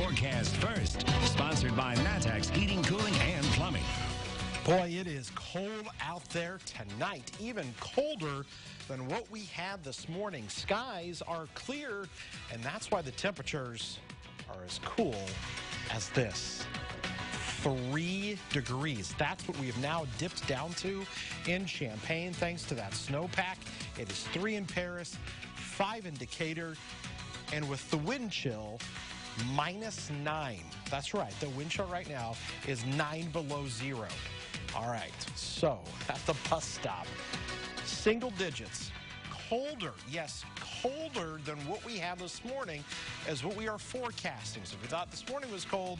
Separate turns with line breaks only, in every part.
forecast first. Sponsored by Matex Heating, Cooling, and Plumbing.
Boy, it is cold out there tonight, even colder than what we had this morning. Skies are clear, and that's why the temperatures are as cool as this. 3 degrees. That's what we have now dipped down to in Champaign thanks to that snowpack. It is 3 in Paris, 5 in Decatur, and with the wind chill, -9. That's right. The wind chill right now is 9 below zero. All right, so at the bus stop, single digits, colder, yes, colder than what we have this morning is what we are forecasting. So if we thought this morning was cold,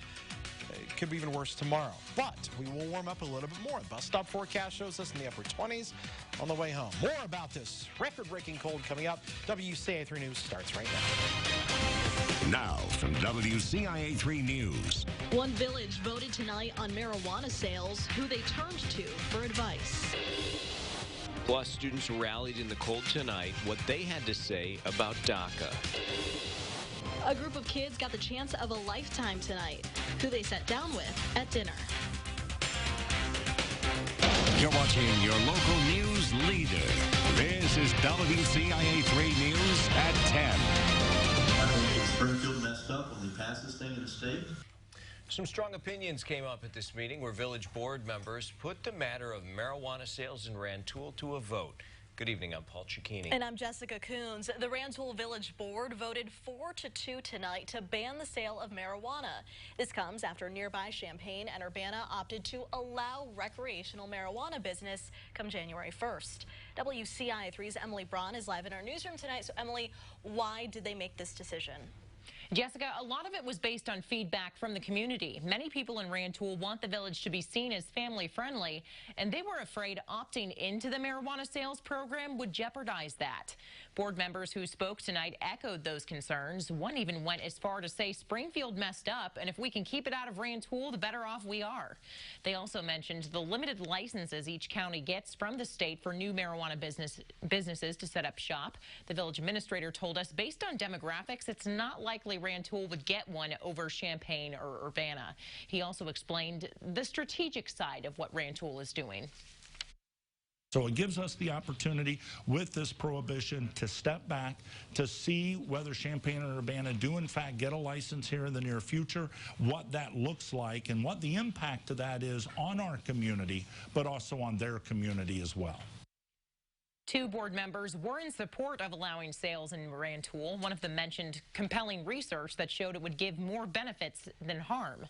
it could be even worse tomorrow. But we will warm up a little bit more. The bus stop forecast shows us in the upper 20s on the way home. More about this record-breaking cold coming up. WCIA 3 News starts right now.
Now from WCIA 3 News.
One village voted tonight on marijuana sales, who they turned to for advice.
Plus, students rallied in the cold tonight, what they had to say about DACA.
A group of kids got the chance of a lifetime tonight, who they sat down with at dinner.
You're watching your local news leader. This is WCIA 3 News at 10.
Springfield messed up when they passed this thing in the state.
Some strong opinions came up at this meeting where village board members put the matter of marijuana sales in Rantoul to a vote. Good evening, I'm Paul Cicchini.
And I'm Jessica Coons. The Rantoul Village Board voted 4-2 tonight to ban the sale of marijuana. This comes after nearby Champaign and Urbana opted to allow recreational marijuana business come January 1st. WCIA 3's Emily Braun is live in our newsroom tonight. So, Emily, why did they make this decision?
Jessica, a lot of it was based on feedback from the community. Many people in Rantoul want the village to be seen as family-friendly, and they were afraid opting into the marijuana sales program would jeopardize that. Board members who spoke tonight echoed those concerns. One even went as far to say Springfield messed up, and if we can keep it out of Rantoul, the better off we are. They also mentioned the limited licenses each county gets from the state for new marijuana businesses to set up shop. The village administrator told us, based on demographics, it's not likely Rantoul would get one over Champaign or Urbana. He also explained the strategic side of what Rantoul is doing.
So it gives us the opportunity with this prohibition to step back to see whether Champaign and Urbana do in fact get a license here in the near future, what that looks like, and what the impact of that is on our community, but also on their community as well.
2 board members were in support of allowing sales in Rantoul. One of them mentioned compelling research that showed it would give more benefits than harm.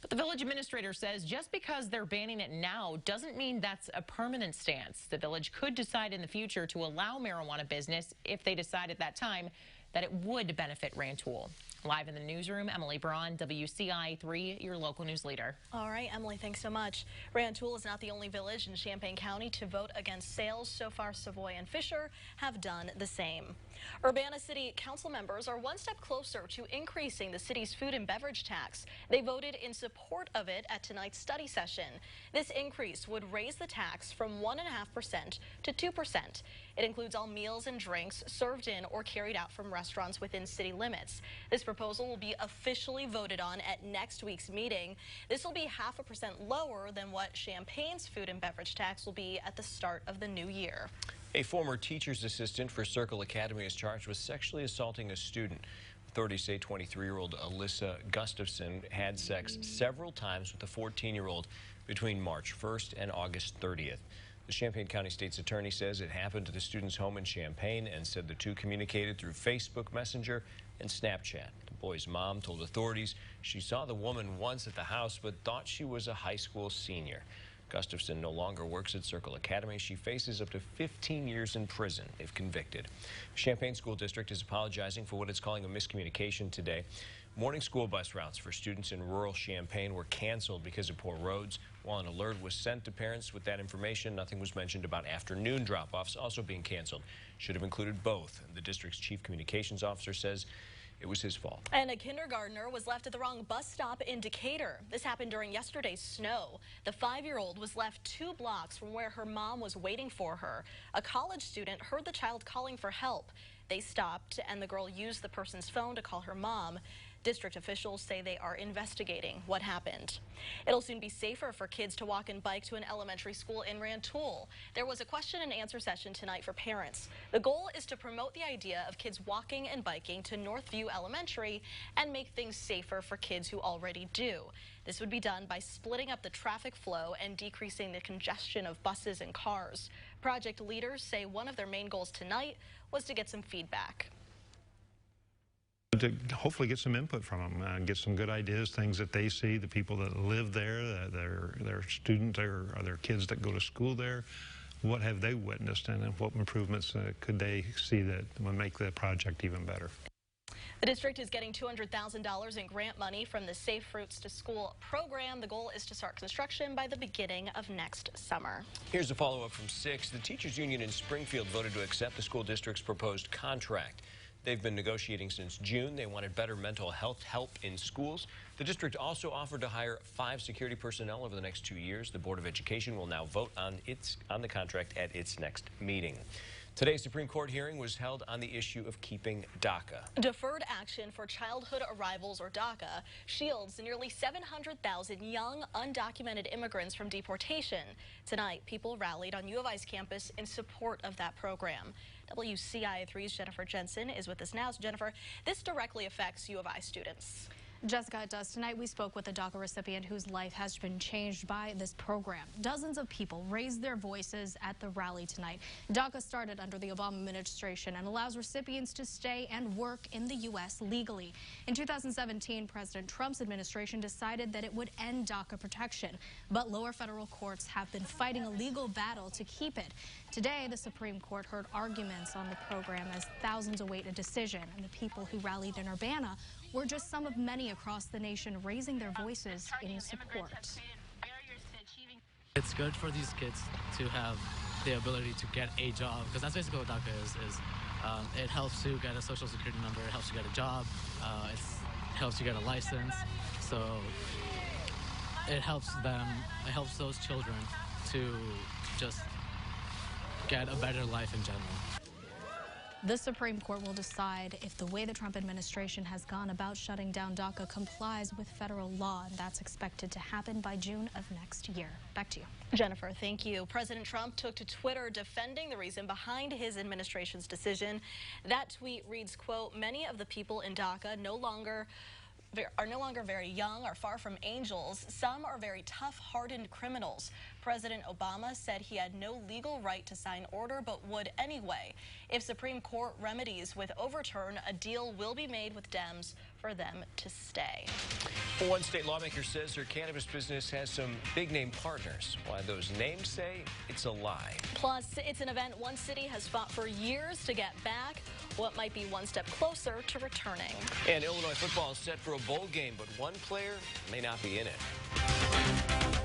But the village administrator says just because they're banning it now doesn't mean that's a permanent stance. The village could decide in the future to allow marijuana business if they decide at that time that it would benefit Rantoul. Live in the newsroom, Emily Braun, WCIA 3, your local news leader.
All right, Emily, thanks so much. Rantoul is not the only village in Champaign County to vote against sales. So far, Savoy and Fisher have done the same. Urbana City Council members are one step closer to increasing the city's food and beverage tax. They voted in support of it at tonight's study session. This increase would raise the tax from 1.5% to 2%. It includes all meals and drinks served in or carried out from restaurants within city limits. This proposal will be officially voted on at next week's meeting. This will be 0.5% lower than what Champaign's food and beverage tax will be at the start of the new year.
A former teacher's assistant for Circle Academy is charged with sexually assaulting a student. Authorities say 23-year-old Alyssa Gustafson had sex several times with a 14-year-old between March 1st and August 30th. The Champaign County State's attorney says it happened to the student's home in Champaign and said the two communicated through Facebook Messenger and Snapchat. The boy's mom told authorities she saw the woman once at the house but thought she was a high school senior. Gustafson no longer works at Circle Academy. She faces up to 15 years in prison if convicted. Champaign School District is apologizing for what it's calling a miscommunication today. Morning school bus routes for students in rural Champaign were canceled because of poor roads. While an alert was sent to parents with that information, nothing was mentioned about afternoon drop-offs also being canceled. Should have included both. The district's chief communications officer says it was his fault.
And a kindergartner was left at the wrong bus stop in Decatur. This happened during yesterday's snow. The 5-year-old was left 2 blocks from where her mom was waiting for her. A college student heard the child calling for help. They stopped, and the girl used the person's phone to call her mom. District officials say they are investigating what happened. It'll soon be safer for kids to walk and bike to an elementary school in Rantoul. There was a question and answer session tonight for parents. The goal is to promote the idea of kids walking and biking to Northview Elementary and make things safer for kids who already do. This would be done by splitting up the traffic flow and decreasing the congestion of buses and cars. Project leaders say one of their main goals tonight was to get some feedback.
To hopefully get some input from them, get some good ideas, things that they see, the people that live there, their students, or their kids that go to school there. What have they witnessed, and what improvements could they see that would make the project even better?
The district is getting $200,000 in grant money from the Safe Routes to School program. The goal is to start construction by the beginning of next summer.
Here's a follow-up from 6. The teachers union in Springfield voted to accept the school district's proposed contract. They've been negotiating since June. They wanted better mental health help in schools. The district also offered to hire 5 security personnel over the next 2 years. The Board of Education will now vote on the contract at its next meeting. Today's Supreme Court hearing was held on the issue of keeping DACA.
Deferred Action for Childhood Arrivals, or DACA, shields nearly 700,000 young, undocumented immigrants from deportation. Tonight, people rallied on U of I's campus in support of that program. WCIA 3's Jennifer Jensen is with us now. So Jennifer, this directly affects U of I students.
Jessica, it does. Tonight we spoke with a DACA recipient whose life has been changed by this program. Dozens of people raised their voices at the rally tonight. DACA started under the Obama administration and allows recipients to stay and work in the U.S. legally. In 2017, President Trump's administration decided that it would end DACA protection, but lower federal courts have been fighting a legal battle to keep it. Today, the Supreme Court heard arguments on the program as thousands await a decision, and the people who rallied in Urbana were just some of many across the nation raising their voices in support.
It's good for these kids to have the ability to get a job, because that's basically what DACA is. It helps you get a social security number, it helps you get a job, it helps you get a license. So it helps them, it helps those children to just get a better life in general.
The Supreme Court will decide if the way the Trump administration has gone about shutting down DACA complies with federal law, and that's expected to happen by June of next year. Back to you.
Jennifer, thank you. President Trump took to Twitter defending the reason behind his administration's decision. That tweet reads, quote, "Many of the people in DACA are no longer very young, are far from angels. Some are very tough, hardened criminals. President Obama said he had no legal right to sign order, but would anyway. If Supreme Court remedies with overturn, a deal will be made with Dems for them to stay."
One state lawmaker says her cannabis business has some big-name partners. Why those names say it's a lie.
Plus, it's an event one city has fought for years to get back. What might be one step closer to returning.
And Illinois football is set for a bowl game, but one player may not be in it.